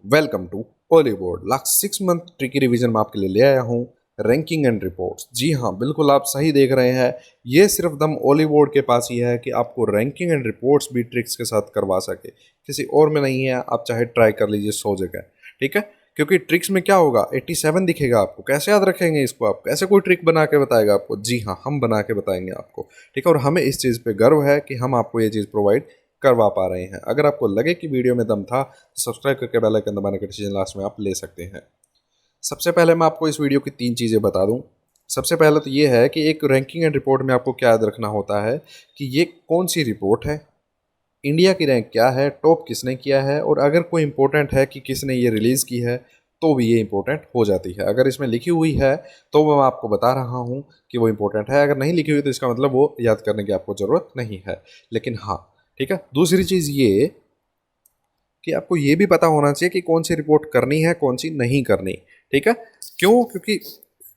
Welcome to Oliveboard. Last 6 month tricky revision में आपके लिए ले आया हूँ रैंकिंग एंड रिपोर्ट्स। जी हाँ, बिल्कुल आप सही देख रहे हैं। ये सिर्फ दम ओली बोर्ड के पास ही है कि आपको रैंकिंग एंड रिपोर्ट्स भी ट्रिक्स के साथ करवा सके, किसी और में नहीं है। आप चाहे ट्राई कर लीजिए 100 जगह, ठीक है। क्योंकि ट्रिक्स में क्या होगा, 87 दिखेगा आपको, कैसे याद रखेंगे इसको आप, कैसे कोई ट्रिक बना के बताएगा आपको। जी हाँ, हम बना के बताएंगे आपको, ठीक है। और हमें इस चीज़ पे गर्व है कि हम आपको ये चीज़ प्रोवाइड करवा पा रहे हैं। अगर आपको लगे कि वीडियो में दम था तो सब्सक्राइब करके बेल आइकन दबाने का डिसीजन लास्ट में आप ले सकते हैं। सबसे पहले मैं आपको इस वीडियो की 3 चीज़ें बता दूं। सबसे पहले तो ये है कि एक रैंकिंग एंड रिपोर्ट में आपको क्या याद रखना होता है कि ये कौन सी रिपोर्ट है, इंडिया की रैंक क्या है, टॉप किसने किया है, और अगर कोई इंपॉर्टेंट है कि किसने ये रिलीज़ की है तो भी ये इंपॉर्टेंट हो जाती है। अगर इसमें लिखी हुई है तो मैं आपको बता रहा हूँ कि वो इंपॉर्टेंट है, अगर नहीं लिखी हुई तो इसका मतलब वो याद करने की आपको ज़रूरत नहीं है। लेकिन हाँ, ठीक है। दूसरी चीज़ ये कि आपको ये भी पता होना चाहिए कि कौन सी रिपोर्ट करनी है, कौन सी नहीं करनी, ठीक है। क्यों? क्योंकि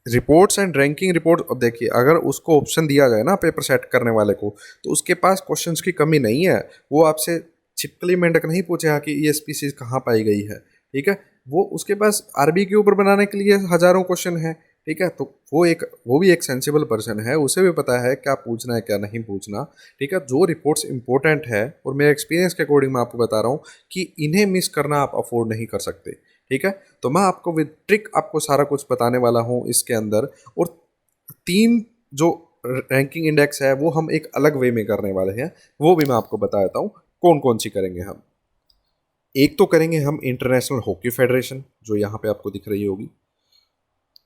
रिपोर्ट्स एंड रैंकिंग रिपोर्ट, अब देखिए, अगर उसको ऑप्शन दिया जाए ना पेपर सेट करने वाले को, तो उसके पास क्वेश्चंस की कमी नहीं है। वो आपसे छिपकली मेंढक नहीं पूछेगा कि ये स्पीसीज कहाँ पाई गई है, ठीक है। वो उसके पास आरबी के ऊपर बनाने के लिए हजारों क्वेश्चन है, ठीक है। तो वो भी एक सेंसिबल पर्सन है, उसे भी पता है क्या पूछना है क्या नहीं पूछना, ठीक है। जो रिपोर्ट्स इंपॉर्टेंट है, और मेरे एक्सपीरियंस के अकॉर्डिंग मैं आपको बता रहा हूँ कि इन्हें मिस करना आप अफोर्ड नहीं कर सकते, ठीक है। तो मैं आपको विद ट्रिक आपको सारा कुछ बताने वाला हूँ इसके अंदर। और 3 जो रैंकिंग इंडेक्स है वो हम एक अलग वे में करने वाले हैं, वो भी मैं आपको बता देता हूँ कौन कौन सी करेंगे हम। एक तो करेंगे हम इंटरनेशनल हॉकी फेडरेशन, जो यहाँ पे आपको दिख रही होगी,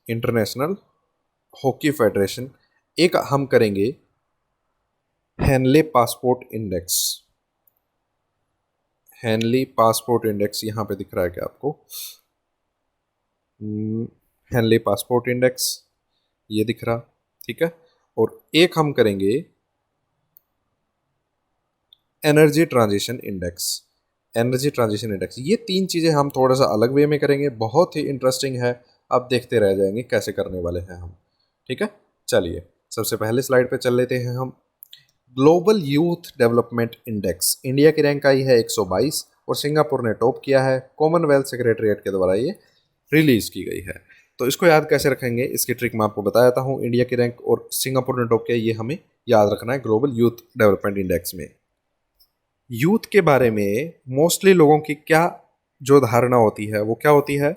इंटरनेशनल हॉकी फेडरेशन। एक हम करेंगे Henley passport index. Henley passport index यहाँ पे दिख रहा है क्या आपको? हेनली पासपोर्ट इंडेक्स ये दिख रहा, ठीक है। और एक हम करेंगे energy transition index. Energy transition index, ये 3 चीज़ें हम थोड़ा सा अलग वे में करेंगे, बहुत ही इंटरेस्टिंग है। आप देखते रह जाएंगे कैसे करने वाले हैं हम, ठीक है। चलिए सबसे पहले स्लाइड पे चल लेते हैं हम। Global youth development index, India की रैंक आई है 122 और सिंगापुर ने टॉप किया है। कॉमनवेल्थ सेक्रेटरीट के द्वारा ये रिलीज की गई है। तो इसको याद कैसे रखेंगे, इसकी ट्रिक मैं आपको बता देता हूँ। इंडिया की रैंक और सिंगापुर ने टॉप किया, ये हमें याद रखना है ग्लोबल यूथ डेवलपमेंट इंडेक्स में। यूथ के बारे में मोस्टली लोगों की क्या जो धारणा होती है वो क्या होती है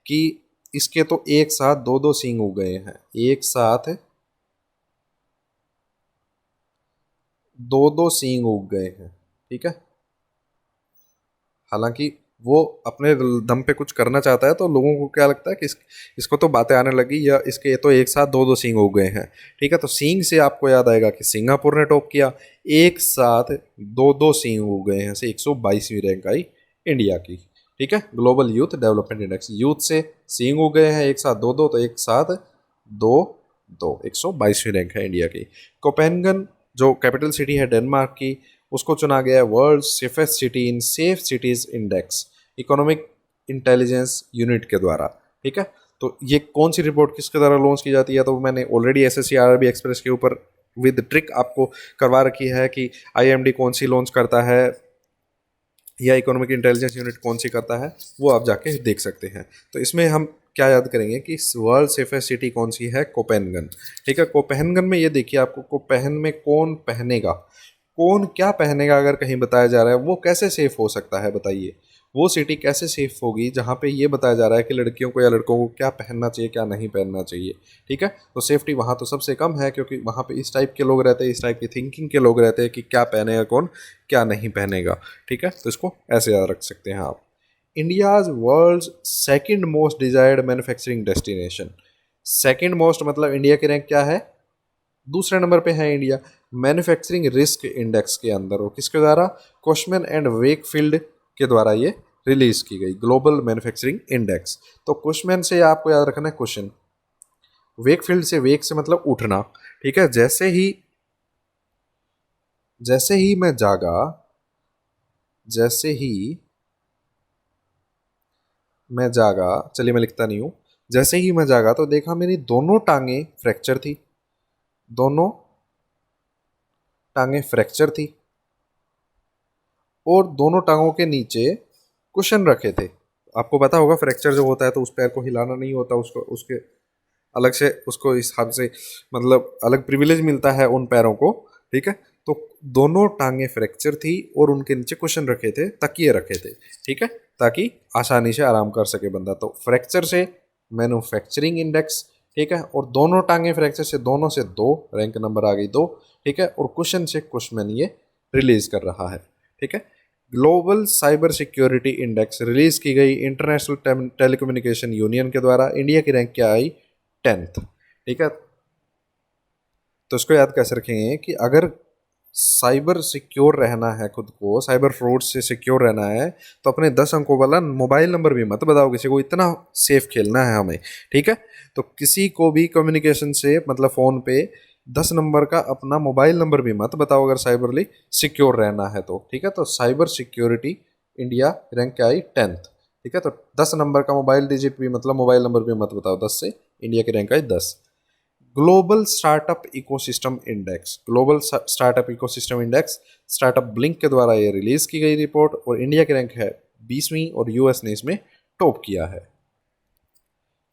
कि इसके तो एक साथ दो दो सींग उग गए हैं, एक साथ दो दो सींग उग गए हैं, ठीक है। हालांकि वो अपने दम पे कुछ करना चाहता है, तो लोगों को क्या लगता है कि इसको तो बातें आने लगी, या इसके ये तो एक साथ दो दो सींग उग गए हैं, ठीक है। तो सींग से आपको याद आएगा कि सिंगापुर ने टॉप किया, एक साथ दो दो सींग उग गए हैं से 122वीं रैंक आई इंडिया की, ठीक है। Global youth development index, youth से सींग उग गए हैं एक साथ दो दो, तो एक साथ दो दो 122वीं रैंक है इंडिया की। कोपेनगन जो कैपिटल सिटी है डेनमार्क की, उसको चुना गया है world safest city in safe cities index, economic intelligence unit के द्वारा, ठीक है। तो ये कौन सी रिपोर्ट किसके द्वारा लॉन्च की जाती है, तो मैंने ऑलरेडी एसएससी आरआरबी एक्सप्रेस के ऊपर विद ट्रिक आपको करवा रखी है कि आईएमडी कौन सी लॉन्च करता है या इकोनॉमिक इंटेलिजेंस यूनिट कौन सी करता है, वो आप जाके देख सकते हैं। तो इसमें हम क्या याद करेंगे कि वर्ल्ड सेफेस्ट सिटी कौन सी है, कोपेनगन, ठीक है। कोपेनगन में ये देखिए आपको, कोपेन में कौन पहनेगा, कौन क्या पहनेगा, अगर कहीं बताया जा रहा है वो कैसे सेफ हो सकता है, बताइए। वो सिटी कैसे सेफ होगी जहाँ पे ये बताया जा रहा है कि लड़कियों को या लड़कों को क्या पहनना चाहिए क्या नहीं पहनना चाहिए, ठीक है। तो सेफ्टी वहाँ तो सबसे कम है, क्योंकि वहाँ पे इस टाइप के लोग रहते हैं, इस टाइप की थिंकिंग के लोग रहते हैं कि क्या पहनेगा कौन क्या नहीं पहनेगा, ठीक है। तो इसको ऐसे याद रख सकते हैं आप। India's world second most desired manufacturing destination. Second most मतलब इंडिया की रैंक क्या है, दूसरे नंबर पे है इंडिया मैन्युफैक्चरिंग रिस्क इंडेक्स के अंदर। और किसके द्वारा, कोशमैन एंड वेकफील्ड के द्वारा ये रिलीज की गई ग्लोबल मैन्युफैक्चरिंग इंडेक्स। तो कोशमैन से आपको याद रखना है क्वेश्चन, वेकफील्ड से, वेक से मतलब उठना, ठीक है। जैसे ही मैं जागा, जैसे ही मैं जागा, चलिए मैं लिखता नहीं हूं, जैसे ही मैं जागा तो देखा मेरी दोनों टांगे फ्रैक्चर थी, दोनों टांगे फ्रैक्चर थी, और दोनों टांगों के नीचे कुशन रखे थे। आपको पता होगा फ्रैक्चर जो होता है तो उस पैर को हिलाना नहीं होता, उसको उसके अलग से उसको इस हिसाब से मतलब अलग प्रिविलेज मिलता है उन पैरों को, ठीक है। तो दोनों टांगे फ्रैक्चर थी और उनके नीचे कुशन रखे थे, तकिए रखे थे, ठीक है, ताकि आसानी से आराम कर सके बंदा। तो फ्रैक्चर से मैन्युफैक्चरिंग इंडेक्स, ठीक है, और दोनों टांगे फ्रैक्चर से, दोनों से 2, रैंक नंबर आ गई 2, ठीक है, और कुशन से कुशमैन ये रिलीज कर रहा है, ठीक है। Global cyber security index release की गई इंटरनेशनल टेलीकम्युनिकेशन यूनियन के द्वारा, इंडिया की रैंक क्या आई, 10th, ठीक है। तो इसको याद कैसे रखेंगे कि अगर साइबर सिक्योर रहना है, खुद को साइबर फ्रॉड से सिक्योर रहना है, तो अपने 10 अंकों वाला मोबाइल नंबर भी मत बताओ किसी को, इतना सेफ खेलना है हमें, ठीक है। तो किसी को भी कम्युनिकेशन से मतलब फ़ोन पे 10 नंबर का अपना मोबाइल नंबर भी मत बताओ अगर साइबरली सिक्योर रहना है तो, ठीक है। तो साइबर सिक्योरिटी इंडिया रैंक क्या आई, 10th, ठीक है। तो 10 नंबर का मोबाइल डिजिट भी मतलब मोबाइल नंबर भी मत बताओ 10 से, इंडिया की रैंक आई 10। Global startup ecosystem index, global startup ecosystem index startup blink के द्वारा ये रिलीज की गई रिपोर्ट, और इंडिया की रैंक है 20वीं और यूएस ने इसमें टॉप किया है।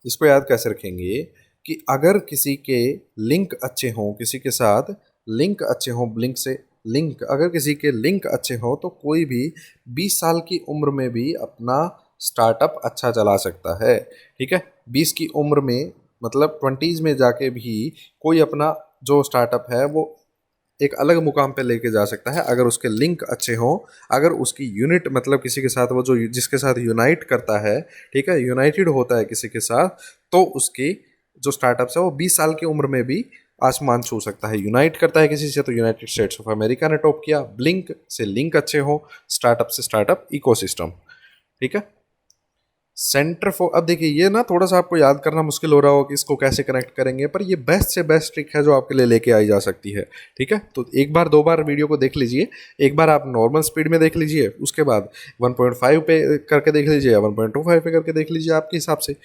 इसको याद कैसे रखेंगे कि अगर किसी के लिंक अच्छे हों, किसी के साथ लिंक अच्छे हों, ब्लिंक से लिंक, अगर किसी के लिंक अच्छे हों तो कोई भी 20 साल की उम्र में भी अपना स्टार्टअप अच्छा चला सकता है, ठीक है। 20 की उम्र में मतलब 20s में जाके भी कोई अपना जो स्टार्टअप है वो एक अलग मुकाम पे लेके जा सकता है अगर उसके लिंक अच्छे हों, अगर उसकी यूनिट मतलब किसी के साथ वो जो जिसके साथ यूनाइट करता है, ठीक है, यूनाइटेड होता है किसी के साथ, तो उसकी जो स्टार्टअप्स है वो 20 साल की उम्र में भी आसमान छू सकता है। यूनाइट करता है किसी से तो यूनाइटेड स्टेट्स ऑफ अमेरिका ने टॉप किया, ब्लिंक से लिंक अच्छे हो, स्टार्टअप से स्टार्टअप इकोसिस्टम, ठीक है। सेंटर फॉर, अब देखिए ये ना थोड़ा सा आपको याद करना मुश्किल हो रहा हो कि इसको कैसे कनेक्ट करेंगे, पर ये बेस्ट से बेस्ट ट्रिक है जो आपके लिए लेके आई जा सकती है, ठीक है। तो एक बार 2 बार वीडियो को देख लीजिए, एक बार आप नॉर्मल स्पीड में देख लीजिए, उसके बाद 1.5 पे करके देख लीजिए या 1.25 पे करके देख लीजिए आपके हिसाब से।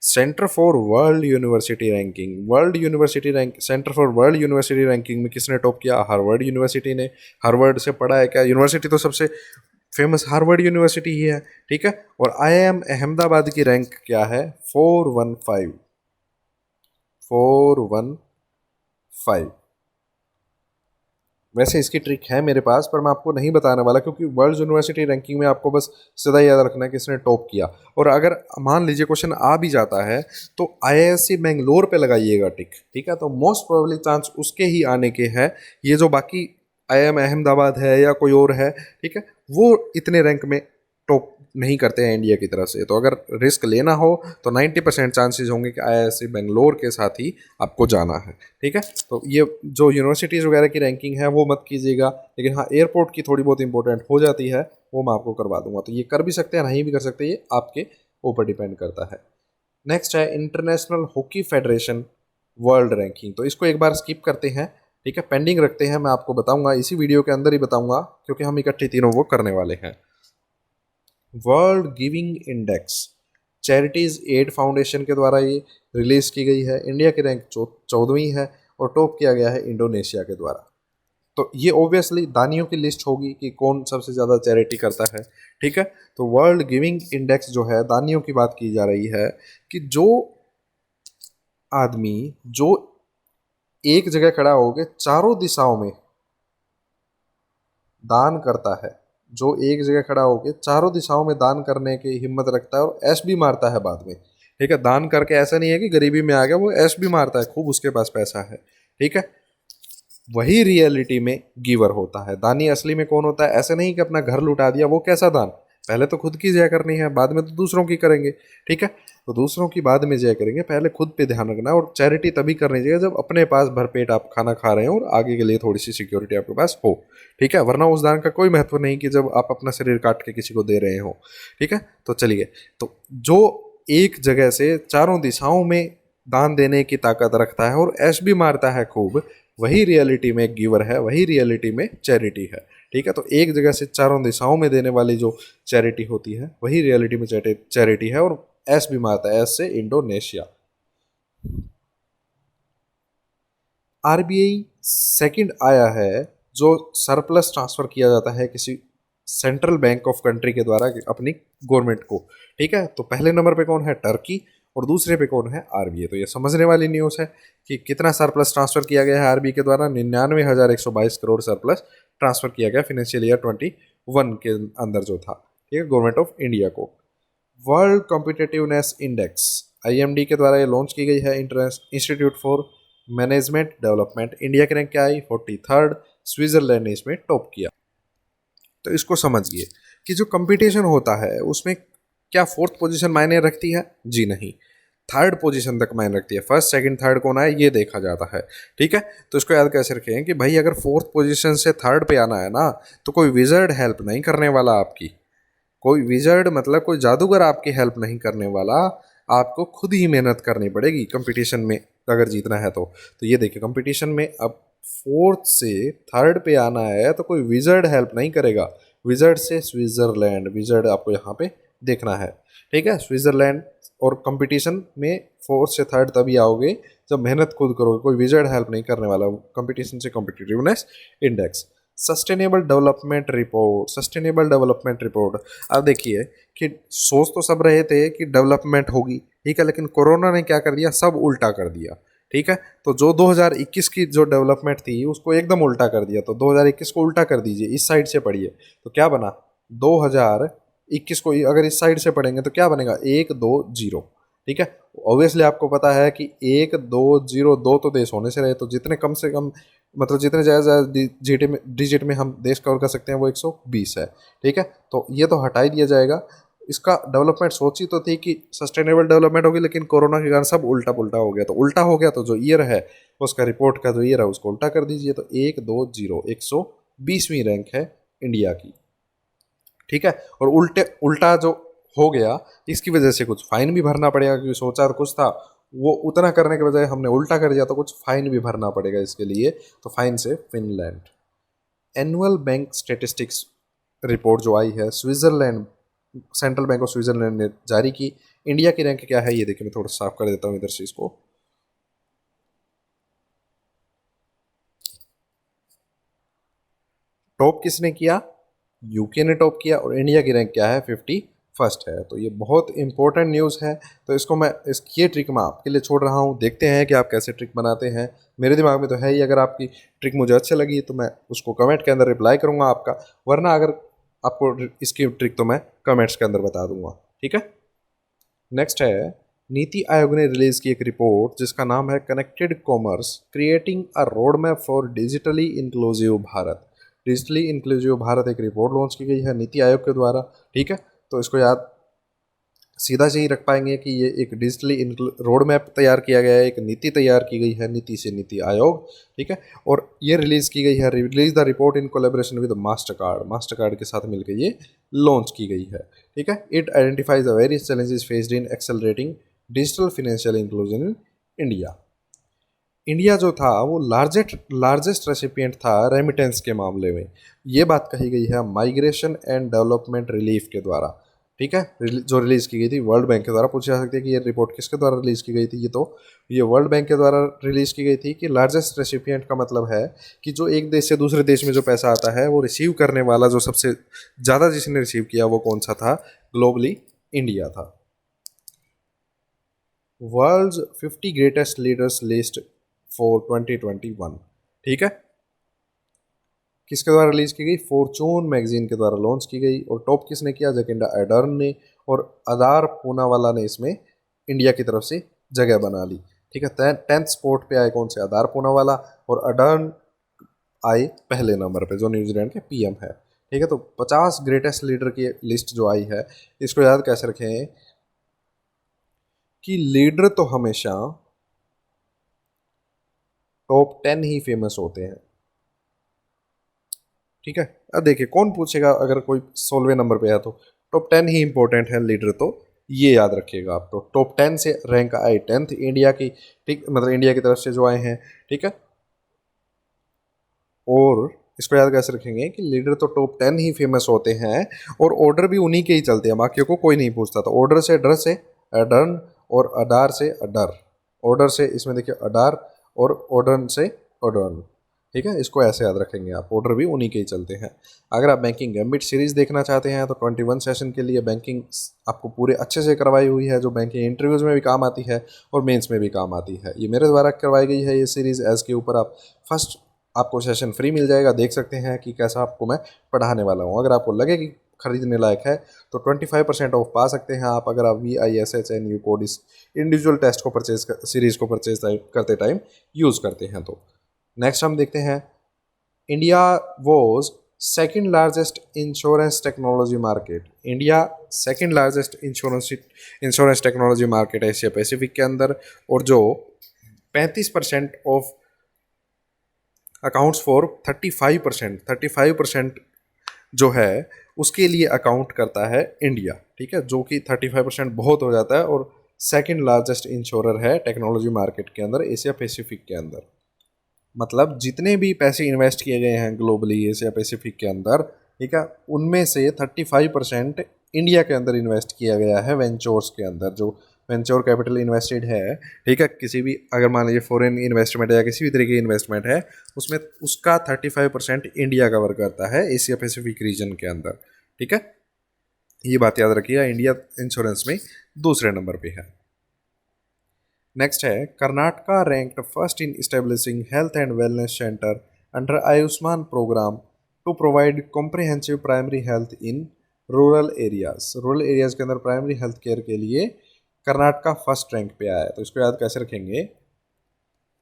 Centre for world university ranking, world university rank, centre for world university ranking में किसने टॉप किया, हार्वर्ड यूनिवर्सिटी ने। हार्वर्ड से पढ़ा है क्या, यूनिवर्सिटी तो सबसे फेमस हार्वर्ड यूनिवर्सिटी ही है, ठीक है। और आईआईएम अहमदाबाद की रैंक क्या है, 415, 415। वैसे इसकी ट्रिक है मेरे पास पर मैं आपको नहीं बताने वाला, क्योंकि वर्ल्ड यूनिवर्सिटी रैंकिंग में आपको बस सीधा याद रखना है कि इसने टॉप किया। और अगर मान लीजिए क्वेश्चन आ भी जाता है तो आईआईएससी बेंगलोर पे लगाइएगा टिक, ठीक है। तो मोस्ट प्रोबेबली चांस उसके ही आने के हैं, ये जो बाकी आईआईएम अहमदाबाद है या कोई और है, ठीक है, वो इतने रैंक में टॉप नहीं करते हैं इंडिया की तरफ से। तो अगर रिस्क लेना हो तो 90% चांसेस होंगे कि आईआईएससी बेंगलोर के साथ ही आपको जाना है, ठीक है। तो ये जो यूनिवर्सिटीज़ वगैरह की रैंकिंग है वो मत कीजिएगा, लेकिन हाँ एयरपोर्ट की थोड़ी बहुत इंपॉर्टेंट हो जाती है, वो मैं आपको करवा दूंगा। तो ये कर भी सकते हैं, नहीं भी कर सकते, ये आपके ऊपर डिपेंड करता है। नेक्स्ट है international hockey federation world ranking, तो इसको एक बार स्किप करते हैं, ठीक है, पेंडिंग रखते हैं, मैं आपको बताऊंगा इसी वीडियो के अंदर ही बताऊंगा, क्योंकि हम इकट्ठे तीनों वो करने वाले हैं। World giving index charities aid foundation के द्वारा ये रिलीज की गई है, इंडिया की रैंक 14वीं है और टॉप किया गया है इंडोनेशिया के द्वारा। तो ये ऑब्वियसली दानियों की लिस्ट होगी कि कौन सबसे ज़्यादा चैरिटी करता है, ठीक है। तो वर्ल्ड गिविंग इंडेक्स जो है, दानियों की बात की जा रही है कि जो आदमी जो एक जगह खड़ा होकर चारों दिशाओं में दान करता है, जो एक जगह खड़ा होकर चारों दिशाओं में दान करने की हिम्मत रखता है और ऐश भी मारता है बाद में, ठीक है, दान करके ऐसा नहीं है कि गरीबी में आ गया, वो ऐश भी मारता है, खूब उसके पास पैसा है, ठीक है, वही रियलिटी में गिवर होता है। दानी असली में कौन होता है, ऐसे नहीं कि अपना घर लुटा दिया, वो कैसा दान, पहले तो खुद की जय करनी है, बाद में तो दूसरों की करेंगे, ठीक है। तो दूसरों की बाद में जय करेंगे, पहले खुद पे ध्यान रखना है। और चैरिटी तभी करनी चाहिए जब अपने पास भरपेट आप खाना खा रहे हो और आगे के लिए थोड़ी सी सिक्योरिटी आपके पास हो, ठीक है। वरना उस दान का कोई महत्व नहीं कि जब आप अपना शरीर काट के किसी को दे रहे हो, ठीक है। तो चलिए, तो जो एक जगह से चारों दिशाओं में दान देने की ताकत रखता है और ऐश भी मारता है खूब, वही रियलिटी में गिवर है, वही रियलिटी में चैरिटी है, ठीक है। तो एक जगह से चारों दिशाओं में देने वाली जो चैरिटी होती है वही रियलिटी में चैरिटी है। और एस भी मारता है, एस से इंडोनेशिया। आरबीआई सेकंड आया है जो सरप्लस ट्रांसफर किया जाता है किसी सेंट्रल बैंक ऑफ कंट्री के द्वारा अपनी गवर्नमेंट को। ठीक है, तो पहले नंबर पे कौन है, टर्की, और दूसरे पे कौन है, आरबीआई। तो ये समझने वाली न्यूज़ है कि कितना सरप्लस ट्रांसफर किया गया है आरबीआई के द्वारा, 99,122 करोड़ सरप्लस ट्रांसफर किया गया फाइनेंशियल ईयर 21 के अंदर जो था, ठीक है, गवर्नमेंट ऑफ इंडिया को। वर्ल्ड कॉम्पिटिटिवनेस इंडेक्स आईएमडी के द्वारा ये लॉन्च की गई है, institute for management development. India की रैंक क्या आई, 43rd, स्विट्जरलैंड ने इसमें टॉप किया। तो इसको समझिए कि जो कंपटीशन होता है उसमें क्या फोर्थ पोजीशन मायने रखती है, जी नहीं, थर्ड पोजीशन तक मायने रखती है। फर्स्ट सेकंड थर्ड कौन आए ये देखा जाता है। ठीक है, तो इसको याद कैसे रखें कि भाई अगर फोर्थ पोजीशन से थर्ड पे आना है ना, तो कोई विजर्ड हेल्प नहीं करने वाला आपकी, कोई विजर्ड मतलब कोई जादूगर आपकी हेल्प नहीं करने वाला, आपको खुद ही मेहनत करनी पड़ेगी कंपटीशन में अगर जीतना है तो ये देखिए कंपटीशन में अब फोर्थ से थर्ड पे आना है तो कोई विजर्ड हेल्प नहीं करेगा। विजर्ड से स्विट्जरलैंड, विजर्ड आपको यहाँ पे देखना है। ठीक है, स्विट्जरलैंड, और कंपटीशन में फोर्थ से थर्ड तभी आओगे जब मेहनत खुद करोगे, कोई विजर्ड हेल्प नहीं करने वाला। कंपटीशन से competitiveness index, sustainable development report, sustainable development report. अब देखिए कि सोच तो सब रहे थे कि डेवलपमेंट होगी, ठीक है, लेकिन कोरोना ने क्या कर दिया, सब उल्टा कर दिया। ठीक है, तो जो 2021 की जो डेवलपमेंट थी उसको एकदम उल्टा कर दिया। तो 2021 को उल्टा कर दीजिए, इस साइड से पढ़िए तो क्या बना, 2021 को अगर इस साइड से पढ़ेंगे तो क्या बनेगा, 1 2 0। ठीक है, ऑब्वियसली आपको पता है कि 1 2 0 दो तो देश होने से रहे, तो जितने कम से कम मतलब जितने ज़्यादा डिजिट में हम देश कवर कर सकते हैं वो 120 है। ठीक है, तो ये तो हटा ही दिया जाएगा। इसका डेवलपमेंट सोची तो थी कि सस्टेनेबल डेवलपमेंट होगी, लेकिन कोरोना के कारण सब उल्टा पुल्टा हो गया। तो उल्टा हो गया तो जो ईयर है उसका, रिपोर्ट का जो ईयर है उसको उल्टा कर दीजिए। तो 1 2 0 120वीं रैंक है इंडिया की। ठीक है, और उल्टा जो हो गया इसकी वजह से कुछ फाइन भी भरना पड़ेगा, क्योंकि सोचा तो कुछ था, वो उतना करने के बजाय हमने उल्टा कर दिया तो कुछ फाइन भी भरना पड़ेगा इसके लिए। तो फाइन से Finland. Annual bank statistics report जो आई है Switzerland, central bank of Switzerland ने जारी की। इंडिया की रैंक क्या है ये देखिए, मैं थोड़ा साफ कर देता हूँ इधर से इसको। टॉप किसने किया, यूके ने टॉप किया, और इंडिया की रैंक क्या है, 51st है। तो ये बहुत इंपॉर्टेंट न्यूज़ है। तो इसको मैं ये ट्रिक मैं आपके लिए छोड़ रहा हूँ, देखते हैं कि आप कैसे ट्रिक बनाते हैं। मेरे दिमाग में तो है ही, अगर आपकी ट्रिक मुझे अच्छी लगी तो मैं उसको कमेंट के अंदर रिप्लाई करूँगा आपका, वरना अगर आपको इसकी ट्रिक तो मैं कमेंट्स के अंदर बता दूंगा। ठीक है, नेक्स्ट है, नीति आयोग ने रिलीज की एक रिपोर्ट जिसका नाम है connected commerce creating a road map for digitally inclusive Bharat. Digitally inclusive Bharat एक रिपोर्ट लॉन्च की गई है नीति आयोग के द्वारा। ठीक है, तो इसको याद सीधा से ही रख पाएंगे कि ये एक डिजिटली रोड मैप तैयार किया गया है, एक नीति तैयार की गई है, नीति से नीति आयोग। ठीक है, और ये रिलीज की गई है, release the report in collaboration with master card, master card के साथ मिलकर ये लॉन्च की गई है। ठीक है, it identifies the various challenges faced in accelerating digital financial inclusion in India. India जो था वो लार्जेस्ट रेसिपिएंट था रेमिटेंस के मामले में, ये बात कही गई है माइग्रेशन एंड डेवलपमेंट रिलीफ के द्वारा। ठीक है, जो रिलीज की गई थी वर्ल्ड बैंक के द्वारा। पूछा जा सकता है कि ये रिपोर्ट किसके द्वारा रिलीज की गई थी, ये वर्ल्ड बैंक के द्वारा रिलीज की गई थी। कि लार्जेस्ट रेसिपिएंट का मतलब है कि जो एक देश से दूसरे देश में जो पैसा आता है वो रिसीव करने वाला जो सबसे ज़्यादा जिसने रिसीव किया वो कौन सा था, ग्लोबली इंडिया था। World's 50 greatest leaders list for 2021। ठीक है, किसके द्वारा रिलीज की गई, फॉर्चून मैगजीन के द्वारा लॉन्च की गई। और टॉप किसने किया, जैकिंडा एडर्न ने, और अदार पूनावाला ने इसमें इंडिया की तरफ से जगह बना ली। ठीक है, 10th स्पॉट पे आए कौन से, अदार पूनावाला, और अडर्न आए पहले नंबर पे जो न्यूजीलैंड के पीएम है। ठीक है, तो 50 ग्रेटेस्ट लीडर की लिस्ट जो आई है इसको याद कैसे रखें कि लीडर तो हमेशा टॉप 10 ही फेमस होते हैं। ठीक है, अब देखिए कौन पूछेगा अगर कोई 16वें नंबर पे है तो टॉप 10 ही इंपॉर्टेंट है लीडर, तो ये याद रखिएगा आप। तो टॉप 10 से रैंक आई 10th इंडिया की। ठीक, मतलब इंडिया की तरफ से जो आए हैं। ठीक है, और इसको याद कैसे रखेंगे कि लीडर तो टॉप 10 ही फेमस होते हैं, और ऑर्डर भी उन्हीं के ही चलते हैं, बाकियों को कोई नहीं पूछता। तो ऑर्डर से डर से अडर्न, और अडार से अडर, ऑर्डर से इसमें देखिए अडार, और ऑर्डर से अडर्न। ठीक है, इसको ऐसे याद रखेंगे आप, ऑर्डर भी उन्हीं के ही चलते हैं। अगर आप बैंकिंग गैम्बिट सीरीज़ देखना चाहते हैं तो 21 सेशन के लिए बैंकिंग आपको पूरे अच्छे से करवाई हुई है, जो बैंकिंग इंटरव्यूज़ में भी काम आती है और मेंस में भी काम आती है। ये मेरे द्वारा करवाई गई है ये सीरीज़, एज़ के ऊपर आप फर्स्ट आपको सेशन फ्री मिल जाएगा, देख सकते हैं कि कैसा आपको मैं पढ़ाने वाला हूँ। अगर आपको लगे कि खरीदने लायक है तो 25% ऑफ पा सकते हैं आप, अगर आप VISHNU कोड इस इंडिविजुअल टेस्ट को परचेज सीरीज़ को परचेज करते टाइम यूज़ करते हैं। तो नेक्स्ट हम देखते हैं, India was second largest insurance technology market. India second largest insurance technology market है एशिया पैसिफिक के अंदर, और जो 35% ऑफ अकाउंट्स फॉर 35% जो है उसके लिए अकाउंट करता है इंडिया। ठीक है, जो कि 35% बहुत हो जाता है, और सेकेंड लार्जेस्ट इंश्योरर है टेक्नोलॉजी मार्केट के अंदर एशिया पैसिफिक के अंदर। मतलब जितने भी पैसे इन्वेस्ट किए गए हैं ग्लोबली एशिया पैसिफिक के अंदर, ठीक है, उनमें से 35% इंडिया के अंदर इन्वेस्ट किया गया है वेंचर्स के अंदर। जो वेंचर कैपिटल इन्वेस्टेड है, ठीक है, किसी भी अगर मान लीजिए फॉरेन इन्वेस्टमेंट या किसी भी तरीके की इन्वेस्टमेंट है, उसमें उसका 35% इंडिया कवर करता है एशिया पैसिफिक रीजन के अंदर। ठीक है, ये बात याद रखिए, इंडिया इंश्योरेंस में दूसरे नंबर पे है। नेक्स्ट है, Karnataka ranked first in establishing health and wellness centre under Ayushman programme to provide comprehensive primary health in rural areas. Rural areas के अंदर प्राइमरी हेल्थ केयर के लिए कर्नाटका फर्स्ट रैंक पे आया है। तो इसको याद कैसे रखेंगे,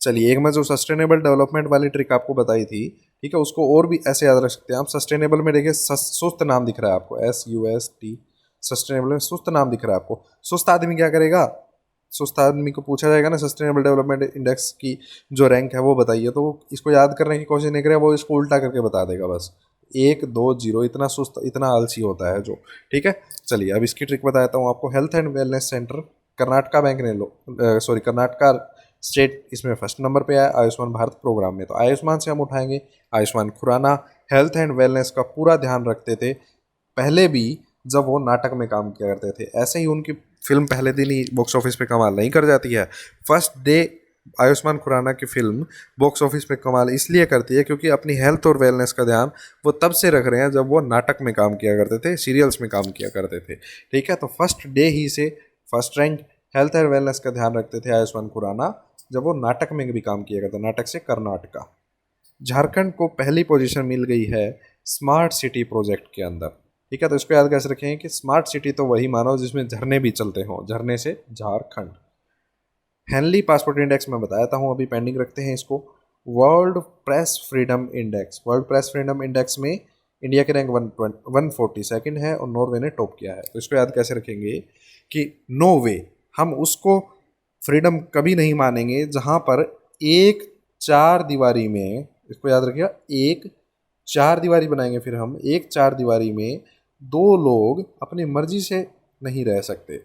चलिए, एक मैं जो सस्टेनेबल डेवलपमेंट वाली ट्रिक आपको बताई थी, ठीक है, उसको और भी ऐसे याद रख सकते हैं आप। सस्टेनेबल में देखिए सुस्त नाम दिख रहा है आपको, SUST, सस्टेनेबल में सुस्त नाम दिख रहा है आपको। सुस्त आदमी क्या करेगा, सुस्त आदमी को पूछा जाएगा ना सस्टेनेबल डेवलपमेंट इंडेक्स की जो रैंक है वो बताइए, तो वो इसको याद करने की कोशिश नहीं करेगा, वो इसको उल्टा करके बता देगा बस, 1 2 0, इतना सुस्त इतना आलसी होता है जो। ठीक है, चलिए अब इसकी ट्रिक बताता हूँ आपको। Health and wellness centre Karnataka bank ने सॉरी कर्नाटका स्टेट इसमें फर्स्ट नंबर पे आया आयुष्मान भारत प्रोग्राम में। तो आयुष्मान से हम उठाएंगे Ayushmann Khurrana, health and wellness का पूरा ध्यान रखते थे पहले भी जब वो नाटक में काम किया करते थे। ऐसे ही उनकी फिल्म पहले दिन ही बॉक्स ऑफिस पे कमाल नहीं कर जाती है। फर्स्ट डे आयुष्मान खुराना की फिल्म बॉक्स ऑफिस पे कमाल इसलिए करती है क्योंकि अपनी हेल्थ और वेलनेस का ध्यान वो तब से रख रहे हैं जब वो नाटक में काम किया करते थे, सीरियल्स में काम किया करते थे। ठीक है, तो फर्स्ट डे ही से first rank health and wellness का ध्यान रखते थे आयुष्मान खुराना, जब वो नाटक में भी काम किया करता, नाटक से कर्नाटका। झारखंड को पहली पोजीशन मिल गई है स्मार्ट सिटी प्रोजेक्ट के अंदर। ठीक है, तो इसको याद कैसे रखें कि स्मार्ट सिटी तो वही मानो जिसमें झरने भी चलते हों, झरने से झारखंड। हेनली पासपोर्ट इंडेक्स में बताया था हूँ, अभी पेंडिंग रखते हैं इसको। World press freedom index, world press freedom index में इंडिया के रैंक 142 है और नॉर्वे ने टॉप किया है। तो इसको याद कैसे रखेंगे कि नो वे, हम उसको फ्रीडम कभी नहीं मानेंगे जहाँ पर एक चार दीवारी में, इसको याद रखिएगा, एक चार दीवारी बनाएंगे फिर हम, एक चार दीवारी में दो लोग अपनी मर्जी से नहीं रह सकते,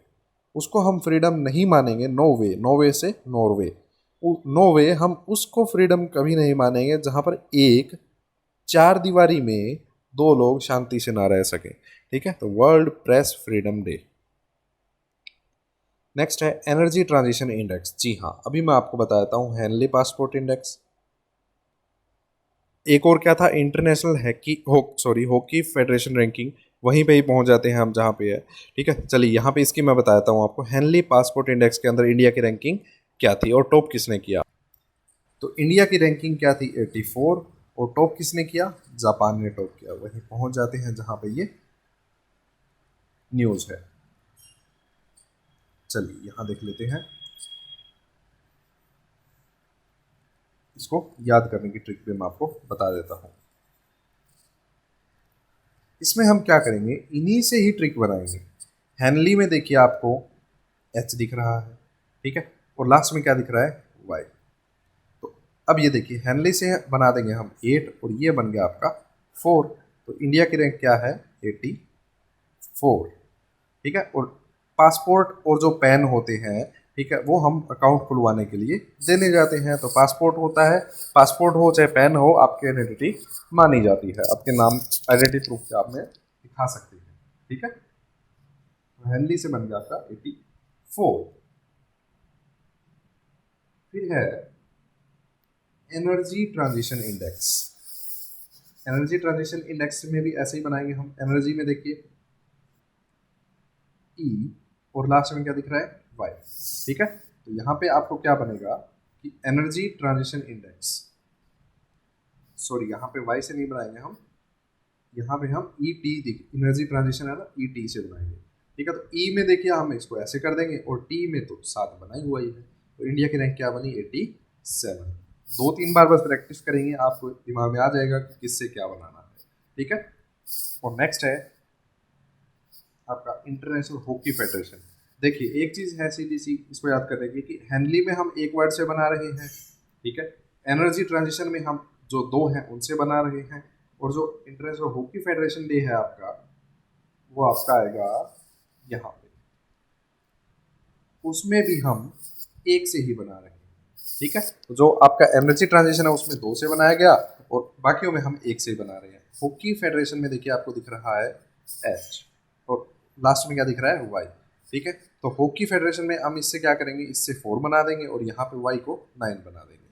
उसको हम फ्रीडम नहीं मानेंगे। नो वे, नो वे से नॉर्वे, नो वे, हम उसको फ्रीडम कभी नहीं मानेंगे जहाँ पर एक चार दीवारी में दो लोग शांति से ना रह सके। ठीक है, तो world press freedom day. Next है एनर्जी ट्रांजिशन इंडेक्स। जी हाँ, अभी मैं आपको बताता हूँ हेनली पासपोर्ट इंडेक्स। एक और क्या था, इंटरनेशनल हॉकी फेडरेशन रैंकिंग, वहीं पे ही पहुंच जाते हैं हम जहाँ पे है। ठीक है, चलिए यहाँ पे इसकी मैं बताता हूँ आपको। हेनली पासपोर्ट इंडेक्स के अंदर इंडिया की रैंकिंग क्या थी और टॉप किसने किया। तो इंडिया की रैंकिंग क्या थी, 84, और टॉप किसने किया, जापान ने टॉप किया। वहीं पहुंच जाते हैं जहाँ पे ये न्यूज़ है। चलिए यहाँ देख लेते हैं, इसको याद करने की ट्रिक भी मैं आपको बता देता हूँ। इसमें हम क्या करेंगे, इन्हीं से ही ट्रिक बनाएंगे। हैनली में देखिए आपको H दिख रहा है, ठीक है, और लास्ट में क्या दिख रहा है, Y। तो अब ये देखिए हैनली से बना देंगे हम 8 और ये बन गया आपका 4। तो इंडिया की रैंक क्या है, 84। ठीक है, और पासपोर्ट और जो पैन होते हैं, ठीक है, वो हम अकाउंट खुलवाने के लिए देने जाते हैं। तो पासपोर्ट होता है, पासपोर्ट हो चाहे पैन हो, आपकी आइडेंटिटी मानी जाती है, आपके नाम आइडेंटिटी प्रूफ से आप में दिखा सकते हैं। ठीक है, तो हेनली से बन गया आपका 84। फिर है energy transition index. Energy transition index में भी ऐसे ही बनाएंगे हम। एनर्जी में देखिए ई और लास्ट में क्या दिख रहा है, वाई। ठीक है, तो यहाँ पे आपको क्या बनेगा कि एनर्जी ट्रांजिशन इंडेक्स, सॉरी यहाँ पे वाई से नहीं बनाएंगे हम, यहाँ पे हम ई टी, एनर्जी ट्रांजिशन है ना, ई टी से बनाएंगे। ठीक है, तो ई में देखिए हम इसको ऐसे कर देंगे और टी में तो 7 बना ही हुआ ही है, तो इंडिया की रैंक क्या बनी, 87। 2-3 बार बस प्रैक्टिस करेंगे, आपको दिमाग में आ जाएगा कि किससे क्या बनाना है। ठीक है, और नेक्स्ट है आपका इंटरनेशनल हॉकी फेडरेशन। देखिए एक चीज़ है सीधी सी, इसको याद करेंगे कि हैंडली में हम एक वर्ड से बना रहे हैं। ठीक है, एनर्जी ट्रांजिशन में हम जो 2 हैं उनसे बना रहे हैं, और जो इंटरनेशनल हॉकी फेडरेशन डे है आपका, वो आपका आएगा यहाँ पे, उसमें भी हम एक से ही बना रहे हैं। ठीक है, तो जो आपका एनर्जी ट्रांजिशन है उसमें 2 से बनाया गया और बाकियों में हम एक से ही बना रहे हैं। हॉकी फेडरेशन में देखिए आपको दिख रहा है एच और लास्ट में क्या दिख रहा है, वाई। ठीक है, तो हॉकी फेडरेशन में हम इससे क्या करेंगे, इससे 4 बना देंगे और यहाँ पे वाई को 9 बना देंगे।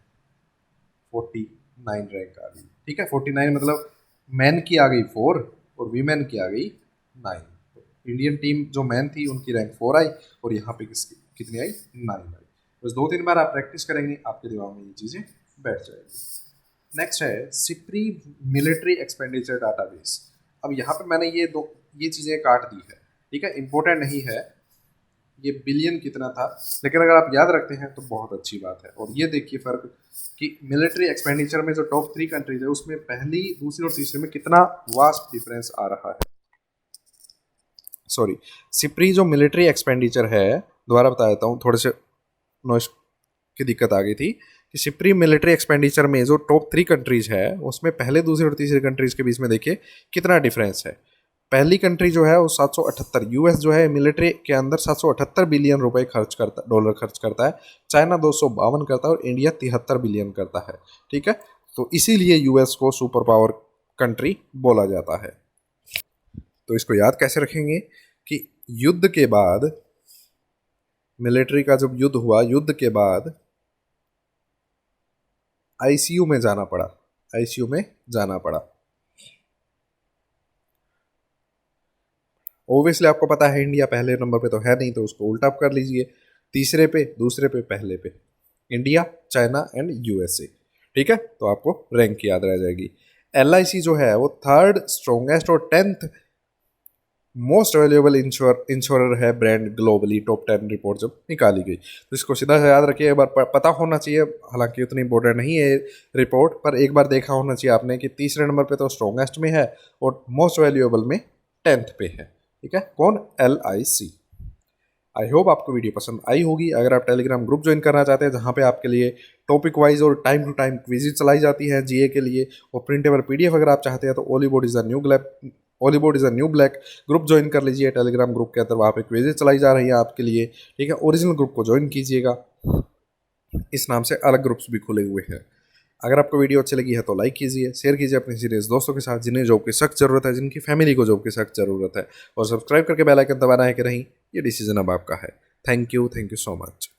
49 रैंक आ गई। ठीक है, 49 मतलब मैन की आ गई 4 और वीमेन की आ गई 9। तो इंडियन टीम जो मैन थी उनकी रैंक 4 आई और यहाँ पे किसकी कितनी आई, 9 आई। बस 2-3 बार आप प्रैक्टिस करेंगे, आपके दिमाग में ये चीज़ें बैठ जाएगी। नेक्स्ट है सिप्री मिलिट्री एक्सपेंडिचर डाटाबेस। अब यहाँ पे मैंने ये चीज़ें काट दी है। ठीक है, इंपॉर्टेंट नहीं है ये बिलियन कितना था, लेकिन अगर आप याद रखते हैं तो बहुत अच्छी बात है। और ये देखिए फर्क कि मिलिट्री एक्सपेंडिचर में जो टॉप 3 कंट्रीज है उसमें पहली, दूसरी और तीसरे में कितना वास्ट डिफरेंस आ रहा है। सॉरी, सिप्री जो मिलिट्री एक्सपेंडिचर है, दोबारा बता देता हूँ, थोड़े से नॉइस की दिक्कत आ गई थी कि सिप्री मिलिट्री एक्सपेंडिचर में जो टॉप 3 कंट्रीज है उसमें पहले, दूसरे और तीसरे कंट्रीज के बीच में देखिए कितना डिफरेंस है। पहली कंट्री जो है वो 778, यूएस जो है मिलिट्री के अंदर 778 बिलियन रुपए खर्च करता, डॉलर खर्च करता है। चाइना 252 करता है और इंडिया 73 बिलियन करता है। ठीक है, तो इसीलिए यूएस को सुपर पावर कंट्री बोला जाता है। तो इसको याद कैसे रखेंगे कि युद्ध के बाद, मिलिट्री का जब युद्ध हुआ, युद्ध के बाद आईसीयू में जाना पड़ा, आईसीयू में जाना पड़ा। ओबियसली आपको पता है इंडिया पहले नंबर पे तो है नहीं, तो उसको उल्टा कर लीजिए, तीसरे पे, दूसरे पे, पहले पे इंडिया, चाइना एंड यूएसए। ठीक है, तो आपको रैंक याद रह जाएगी। एलआईसी जो है वो 3rd स्ट्रॉन्गेस्ट और 10th मोस्ट वैल्यूएबल इंश्योरर है ब्रांड ग्लोबली, टॉप 10 रिपोर्ट जब निकाली गई। तो इसको सीधा से याद रखिए, एक बार पता होना चाहिए, हालांकि उतनी इंपॉर्टेंट नहीं है रिपोर्ट, पर एक बार देखा होना चाहिए आपने कि तीसरे नंबर पे तो स्ट्रॉन्गेस्ट में है और मोस्ट वैल्यूएबल में 10th पे है। ठीक है, कौन, LIC। आई होप आपको वीडियो पसंद आई होगी। अगर आप टेलीग्राम ग्रुप ज्वाइन करना चाहते हैं जहाँ पे आपके लिए टॉपिक वाइज और टाइम टू टाइम क्विज़ चलाई जाती है जीए के लिए, और प्रिंटेबल पीडीएफ अगर आप चाहते हैं तो Oliveboard is a new black group join कर लीजिए टेलीग्राम ग्रुप के अंदर, वहाँ पे क्विज़ चलाई जा रही है आपके लिए। ठीक है, ओरिजिनल ग्रुप को ज्वाइन कीजिएगा, इस नाम से अलग ग्रुप्स भी खुले हुए हैं। अगर आपको वीडियो अच्छी लगी है तो लाइक कीजिए, शेयर कीजिए अपने सीरियस दोस्तों के साथ जिन्हें जॉब की सख्त जरूरत है, जिनकी फैमिली को जॉब की सख्त जरूरत है, और सब्सक्राइब करके बेल आइकन दबाना है कि नहीं, ये डिसीजन अब आपका है। Thank you so much.